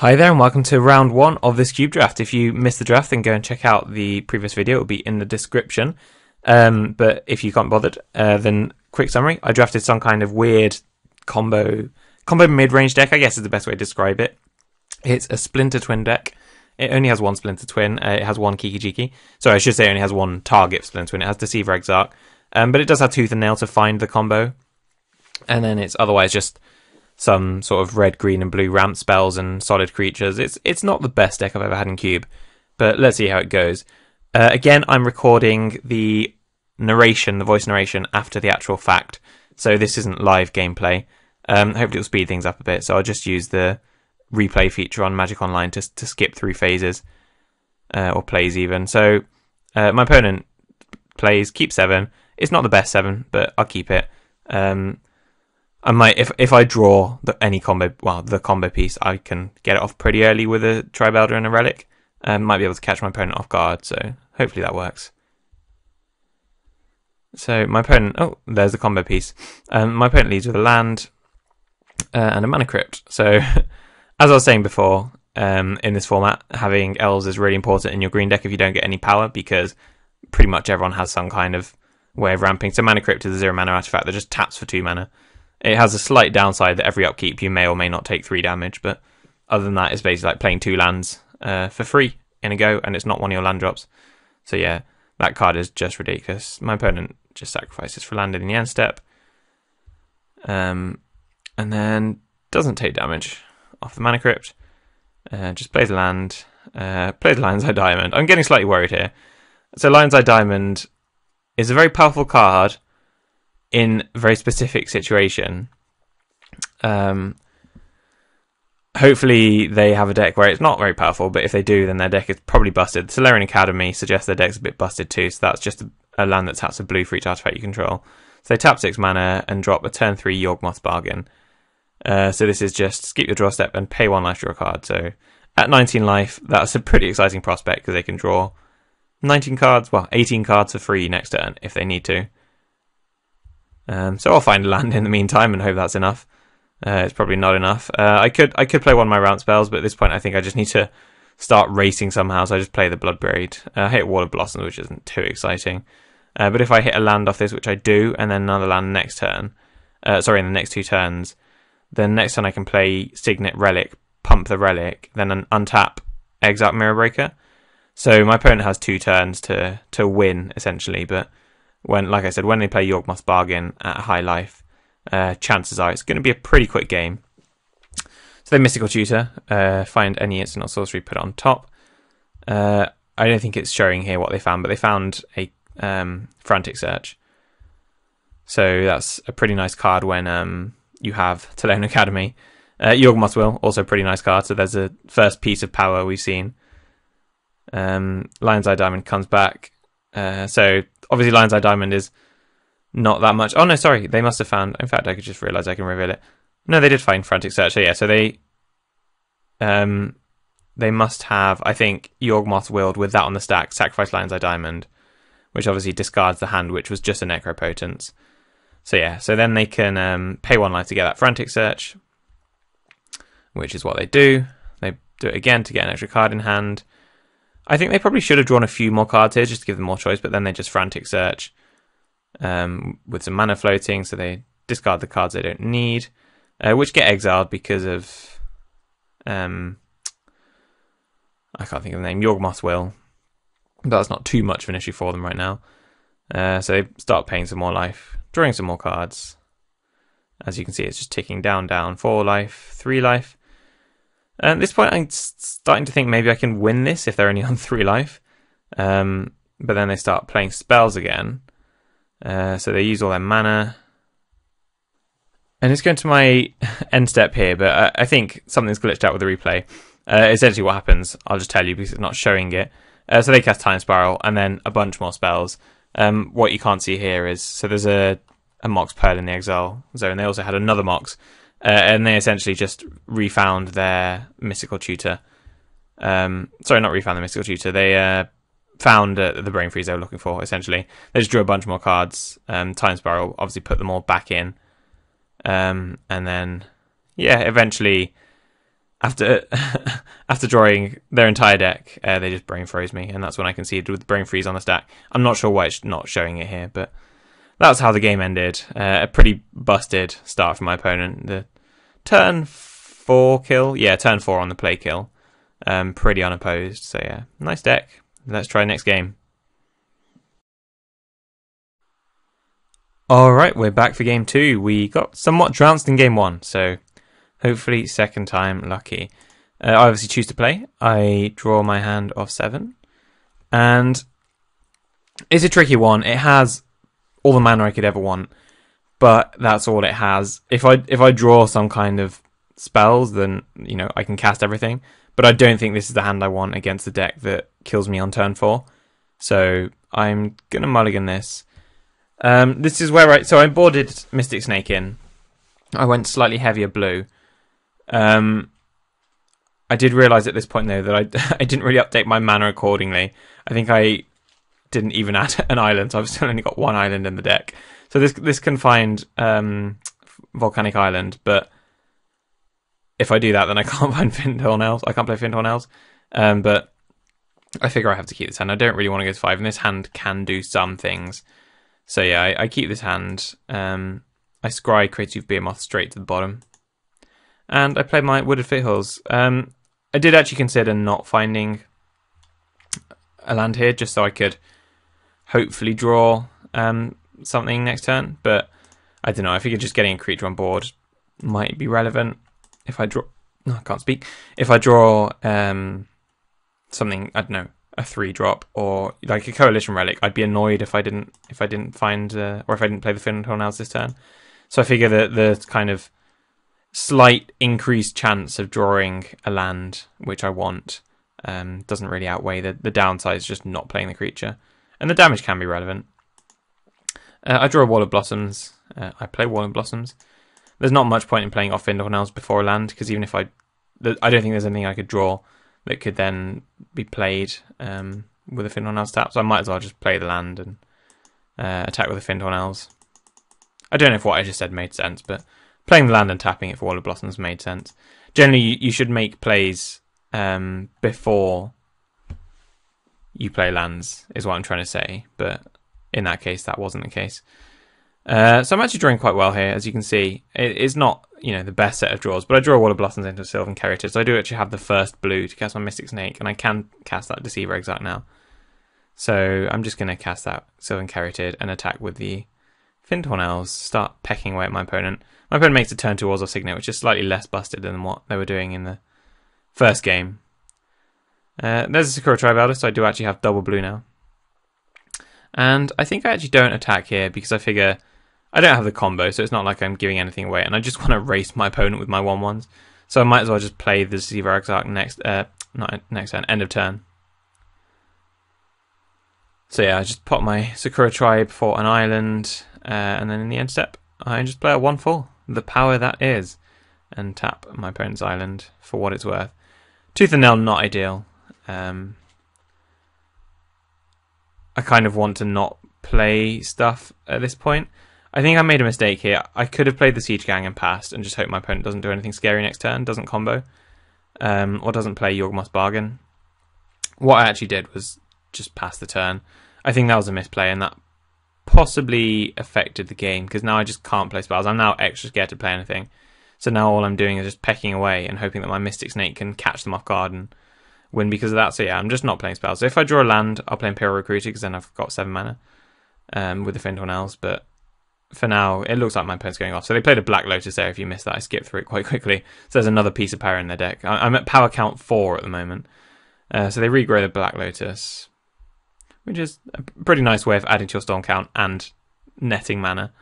Hi there and welcome to round one of this cube draft. If you missed the draft, then go and check out the previous video. It will be in the description. But if you can't be bothered, then quick summary. I drafted some kind of weird combo mid-range deck, I guess is the best way to describe it. It's a Splinter Twin deck. It only has one Splinter Twin. It has one Kiki Jiki. Sorry, I should say it only has one target Splinter Twin. It has Deceiver Exarch. But it does have Tooth and Nail to find the combo. And then it's otherwise just some sort of red, green, and blue ramp spells and solid creatures. It's not the best deck I've ever had in Cube, but let's see how it goes. Again, I'm recording the narration, the voice narration, after the actual fact, so this isn't live gameplay. Hopefully it'll speed things up a bit, so I'll just use the replay feature on Magic Online to skip through phases, or plays even. So my opponent plays Keep 7. It's not the best 7, but I'll keep it. I might, if I draw the combo piece, I can get it off pretty early with a Tribelder and a Relic. Might be able to catch my opponent off guard, so hopefully that works. So my opponent, there's the combo piece. My opponent leads with a land and a Mana Crypt. So, as I was saying before, in this format, having elves is really important in your green deck if you don't get any power, because pretty much everyone has some kind of way of ramping. So Mana Crypt is a 0 mana artifact that just taps for 2 mana. It has a slight downside that every upkeep you may or may not take 3 damage, but other than that, it's basically like playing 2 lands for free in a go, and it's not one of your land drops. So yeah, that card is just ridiculous. My opponent just sacrifices for land in the end step, and then doesn't take damage off the Mana Crypt. Just plays a land, plays Lion's Eye Diamond. I'm getting slightly worried here. So Lion's Eye Diamond is a very powerful card in a very specific situation. Hopefully they have a deck where it's not very powerful, but if they do, then their deck is probably busted. Solarian Academy suggests their deck's a bit busted too, so that's just a land that taps a blue for each artifact you control. So they tap 6 mana and drop a turn 3 Yawgmoth Bargain. So this is just skip your draw step and pay 1 life, draw a card. So at 19 life, that's a pretty exciting prospect because they can draw 18 cards for free next turn if they need to. So I'll find a land in the meantime and hope that's enough. It's probably not enough. I could play one of my ramp spells, but at this point I think I just need to start racing somehow, so I just play the Bloodbraid. I hit Wall of Blossoms, which isn't too exciting. But if I hit a land off this, which I do, and then another land next turn, in the next 2 turns, then next turn I can play Signet Relic, pump the Relic, then untap Exarch Mirror Breaker. So my opponent has 2 turns to win, essentially, but like I said, when they play Yawgmoth Bargain at a high life, chances are it's going to be a pretty quick game. So they Mystical Tutor, find any instant or sorcery, put it on top. I don't think it's showing here what they found, but they found a Frantic Search. So that's a pretty nice card when you have Solarian Academy. Yawgmoth Will, also a pretty nice card, so there's a first piece of power we've seen. Lion's Eye Diamond comes back. So obviously Lion's Eye Diamond is not that much. Oh no, sorry, they must have found... In fact, I could just realise I can reveal it. No, they did find Frantic Search. So yeah, so they must have, I think, Yawgmoth Willed with that on the stack, sacrifice Lion's Eye Diamond, which obviously discards the hand, which was just a Necropotence. So yeah, so then they can pay 1 life to get that Frantic Search, which is what they do. They do it again to get an extra card in hand. I think they probably should have drawn a few more cards here just to give them more choice, but then they just Frantic Search with some mana floating, so they discard the cards they don't need, which get exiled because of... I can't think of the name. Yawgmoth Will. But that's not too much of an issue for them right now. So they start paying some more life, drawing some more cards. As you can see, it's just ticking down, 4 life, 3 life. At this point, I'm starting to think maybe I can win this if they're only on 3 life. But then they start playing spells again. So they use all their mana. And it's going to my end step here, but I think something's glitched out with the replay. Essentially what happens, I'll just tell you because it's not showing it. So they cast Time Spiral and then a bunch more spells. What you can't see here is, so there's a Mox Pearl in the Exile zone. They also had another Mox. And they essentially just refound their Mystical Tutor. Sorry, not refound the Mystical Tutor. They found the Brain Freeze they were looking for, essentially. They just drew a bunch more cards. Time Spiral obviously put them all back in. And then, yeah, eventually after after drawing their entire deck, they just brain froze me, and that's when I conceded with the brain freeze on the stack. I'm not sure why it's not showing it here, but that's how the game ended. A pretty busted start from my opponent. The turn 4 kill, yeah, turn 4 on the play kill, pretty unopposed. So yeah, nice deck. Let's try next game. Alright, we're back for game 2. We got somewhat trounced in game 1, so hopefully second time lucky. I obviously choose to play. I draw my hand of 7. And it's a tricky one. It has all the mana I could ever want, but that's all it has. If I draw some kind of spells, then I can cast everything. But I don't think this is the hand I want against the deck that kills me on turn 4. So I'm gonna mulligan this. This is where I boarded Mystic Snake in. I went slightly heavier blue. I did realise at this point though that I didn't really update my mana accordingly. I think I didn't even add an island, so I've still only got 1 island in the deck. So this can find Volcanic Island, but if I do that, then I can't find Findhorn Elves. I can't play Findhorn Elves. But I figure I have to keep this hand. I don't really want to go to 5, and this hand can do some things. So yeah, I keep this hand. I scry Creative Behemoth straight to the bottom. And I play my Wooded Foothills. I did actually consider not finding a land here, just so I could hopefully draw something next turn. But I don't know, I figured just getting a creature on board might be relevant. If I draw... No, I can't speak. If I draw something, I don't know, a 3-drop or like a Coalition Relic, I'd be annoyed if I didn't find or if I didn't play the Findhorn Elves this turn. So I figure that the kind of slight increased chance of drawing a land which I want doesn't really outweigh the downside is just not playing the creature, and the damage can be relevant. I draw a Wall of Blossoms. I play Wall of Blossoms. There's not much point in playing off Findhorn Elves before a land, because even if I don't think there's anything I could draw that could then be played with a Findhorn Elves tap, so I might as well just play the land and attack with the Findhorn Elves. I don't know if what I just said made sense, but playing the land and tapping it for Wall of Blossoms made sense. Generally, you should make plays before you play lands, is what I'm trying to say, but in that case, that wasn't the case. So I'm actually drawing quite well here, as you can see. It's not, the best set of draws, but I draw a Wall of Blossoms into a Sylvan Caryatid, so I do actually have the first blue to cast my Mystic Snake, and I can cast that Deceiver Exarch now. So I'm just going to cast that Sylvan Caryatid and attack with the Findhorn Elves, start pecking away at my opponent. My opponent makes a turn to Orzhov Signet, which is slightly less busted than what they were doing in the first game. There's a Sakura Tribe Elder, so I do actually have double blue now. And I think I actually don't attack here, because I figure I don't have the combo, so it's not like I'm giving anything away, and I just want to race my opponent with my 1/1s. So I might as well just play the Deceiver Exarch not next turn, end of turn. So yeah, I just pop my Sakura Tribe for an island, and then in the end step, I just play a 1/4, the power that is, and tap my opponent's island for what it's worth. Tooth and Nail, not ideal. I kind of want to not play stuff at this point. I think I made a mistake here. I could have played the Siege Gang and passed and just hope my opponent doesn't do anything scary next turn, doesn't combo, or doesn't play Yawgmoth's Bargain. What I actually did was just pass the turn. I think that was a misplay, and that possibly affected the game, because now I just can't play spells. I'm now extra scared to play anything. So now all I'm doing is just pecking away and hoping that my Mystic Snake can catch them off guard and win because of that. So yeah, I'm just not playing spells. So if I draw a land, I'll play Imperial Recruiter, because then I've got 7 mana with the Findhorn Elves. But for now, it looks like my opponent's going off. So they played a Black Lotus there. If you missed that, I skipped through it quite quickly. So there's another piece of power in their deck. I'm at power count 4 at the moment. So they regrow the Black Lotus, which is a pretty nice way of adding to your storm count and netting mana.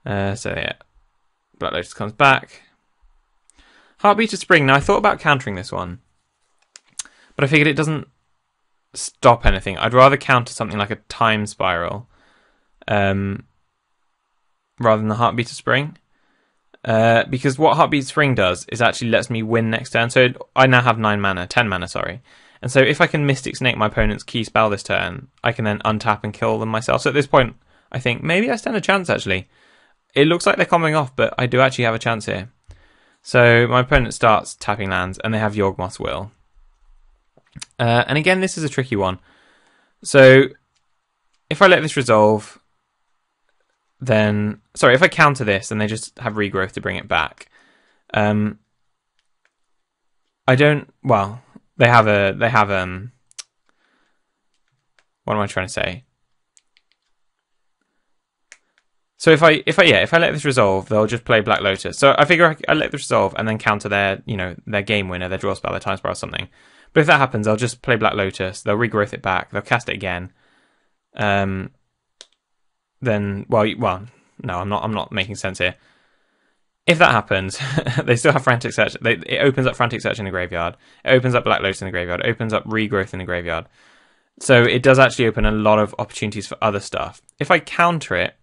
So yeah, Black Lotus comes back. Heartbeat of Spring. Now I thought about countering this one, but I figured it doesn't stop anything. I'd rather counter something like a Time Spiral rather than the Heartbeat of Spring. Because what Heartbeat of Spring does is actually lets me win next turn. So I now have 10 mana, sorry. And so if I can Mystic Snake my opponent's key spell this turn, I can then untap and kill them myself. So at this point, I think maybe I stand a chance, actually. It looks like they're coming off, but I do actually have a chance here. So my opponent starts tapping lands, and they have Yawgmoth's Will. And again, this is a tricky one. So if I let this resolve, then if I counter this, then they just have regrowth to bring it back. I don't. Well, they have what am I trying to say? So if I let this resolve, they'll just play Black Lotus. So I figure I let this resolve and then counter their game winner, their draw spell, their time spell or something. But if that happens, I'll just play Black Lotus. They'll regrowth it back. They'll cast it again. Then no, I'm not making sense here. If that happens, they still have Frantic Search. It opens up Frantic Search in the graveyard. It opens up Black Lotus in the graveyard. It opens up regrowth in the graveyard. So it does actually open a lot of opportunities for other stuff. If I counter it,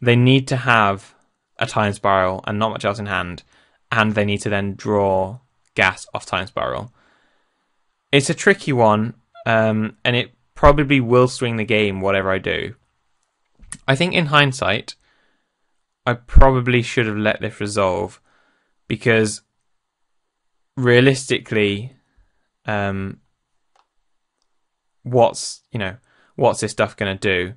they need to have a Time Spiral and not much else in hand, and they need to then draw gas off Time Spiral. It's a tricky one, and it probably will swing the game whatever I do. I think in hindsight, I probably should have let this resolve, because realistically, what's this stuff going to do?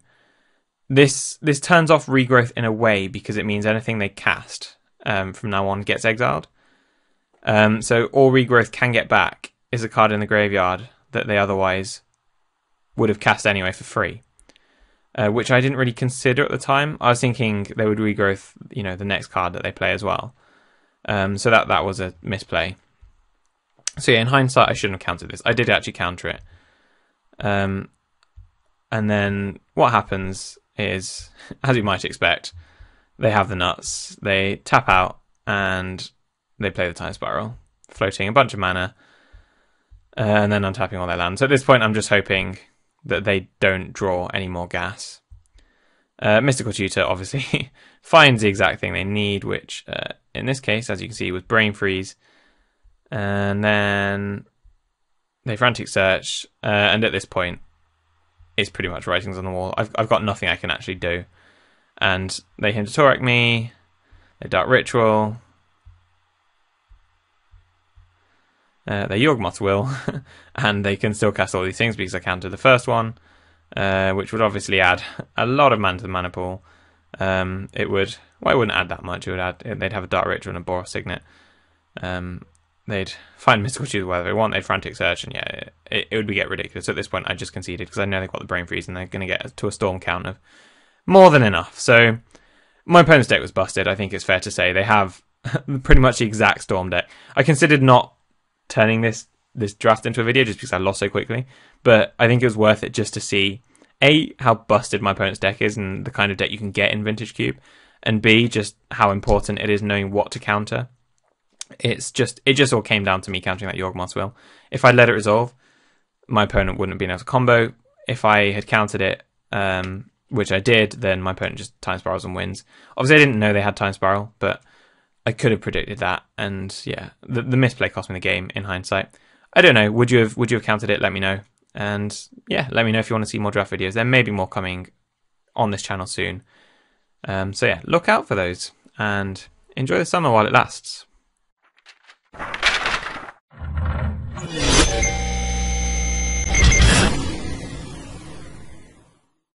This turns off regrowth in a way, because it means anything they cast from now on gets exiled. So all regrowth can get back is a card in the graveyard that they otherwise would have cast anyway for free, which I didn't really consider at the time. I was thinking they would regrowth, the next card that they play as well. So that was a misplay. So yeah, in hindsight, I shouldn't have countered this. I did actually counter it. And then what happens is, as you might expect, they have the nuts. They tap out and they play the Time Spiral, floating a bunch of mana, and then untapping all their lands. So at this point, I'm just hoping that they don't draw any more gas. Mystical Tutor obviously finds the exact thing they need, which in this case, as you can see, was Brain Freeze. And then they Frantic Search, and at this point, it's pretty much writings on the wall. I've got nothing I can actually do. And they Hymn to Torek me, they Dark Ritual, they Yawgmoth's Will, and they can still cast all these things because I countered the first one, which would obviously add a lot of mana to the mana pool. It wouldn't add that much. They'd have a Dark Ritual and a Boros Signet. They'd find Mystical Tutor whether they want. They'd Frantic Search, and yeah, it would get ridiculous. So at this point, I just conceded because I know they've got the Brain Freeze and they're going to get to a Storm count of more than enough. So my opponent's deck was busted. I think it's fair to say they have pretty much the exact Storm deck. I considered not turning this draft into a video just because I lost so quickly, but I think it was worth it just to see A, how busted my opponent's deck is and the kind of deck you can get in Vintage Cube, and B, just how important it is knowing what to counter. It just all came down to me countering that Yawgmoth's Will. If I let it resolve, my opponent wouldn't have been able to combo. If I had countered it, which I did, then my opponent just Time Spirals and wins. Obviously, I didn't know they had Time Spiral, but I could have predicted that. And yeah, the misplay cost me the game in hindsight. I don't know. Would you have countered it? Let me know. And yeah, let me know if you want to see more draft videos. There may be more coming on this channel soon. So yeah, look out for those and enjoy the summer while it lasts.